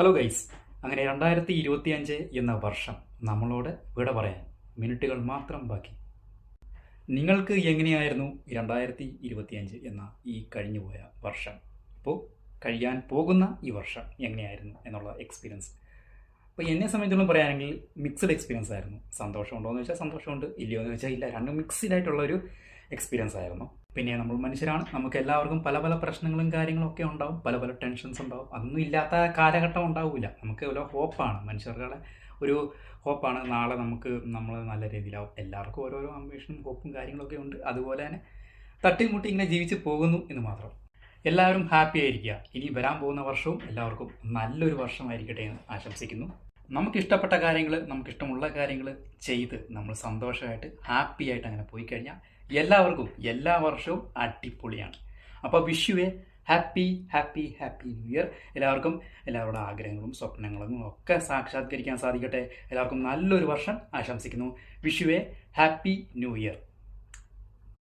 Hello guys, അങ്ങനെ 2025 എന്ന വർഷം നമ്മളോട് വിട പറയാൻ മിനിറ്റുകൾ മാത്രം ബാക്കി. നിങ്ങൾക്ക് എങ്ങനെയായിരുന്നു 2025 എന്ന ഈ കഴിഞ്ഞുപോയ വർഷം? ഇപ്പോൾ കഴിയാൻ പോകുന്ന ഈ വർഷം എങ്ങനെയായിരുന്നു എന്നുള്ള എക്സ്പീരിയൻസ്? അപ്പോൾ എന്നെ സംബന്ധിച്ചോളം പറയുകയാണെങ്കിൽ മിക്സഡ് എക്സ്പീരിയൻസ് ആയിരുന്നു. സന്തോഷമുണ്ടോ എന്ന് വെച്ചാൽ സന്തോഷമുണ്ട്, ഇല്ലയോ എന്ന് വെച്ചാൽ ഇല്ല. രണ്ടും മിക്സ്ഡ് ആയിട്ടുള്ളൊരു എക്സ്പീരിയൻസ് ആയിരുന്നു. പിന്നെ നമ്മൾ മനുഷ്യരാണ്, നമുക്ക് എല്ലാവർക്കും പല പല പ്രശ്നങ്ങളും കാര്യങ്ങളും ഒക്കെ ഉണ്ടാവും, പല പല ടെൻഷൻസ് ഉണ്ടാവും. അതൊന്നും ഇല്ലാത്ത കാലഘട്ടം ഉണ്ടാവില്ല. നമുക്ക് ഒരു ഹോപ്പാണ്, മനുഷ്യരുടെ ഒരു ഹോപ്പാണ്. നാളെ നമ്മൾ നല്ല രീതിയിലാവും. എല്ലാവർക്കും ഓരോരോ അംബീഷനും ഹോപ്പും കാര്യങ്ങളൊക്കെ ഉണ്ട്. അതുപോലെ തന്നെ തട്ടിമുട്ടി ഇങ്ങനെ ജീവിച്ച് പോകുന്നു എന്ന് മാത്രം. എല്ലാവരും ഹാപ്പി ആയിരിക്കുക. ഇനി വരാൻ പോകുന്ന വർഷവും എല്ലാവർക്കും നല്ലൊരു വർഷമായിരിക്കട്ടെ എന്ന് ആശംസിക്കുന്നു. നമുക്കിഷ്ടപ്പെട്ട കാര്യങ്ങൾ, നമുക്കിഷ്ടമുള്ള കാര്യങ്ങൾ ചെയ്ത് നമ്മൾ സന്തോഷമായിട്ട് ഹാപ്പി ആയിട്ട് അങ്ങനെ പോയി കഴിഞ്ഞാൽ എല്ലാവർക്കും എല്ലാ വർഷവും അടിപൊളിയാണ്. അപ്പോൾ wish you A happy happy happy new year. എല്ലാവർക്കും എല്ലാവരുടെ ആഗ്രഹങ്ങളും സ്വപ്നങ്ങളും ഒക്കെ സാക്ഷാത്കരിക്കാൻ സാധിക്കട്ടെ. എല്ലാവർക്കും നല്ലൊരു വർഷം ആശംസിക്കുന്നു. Wish you A happy new year.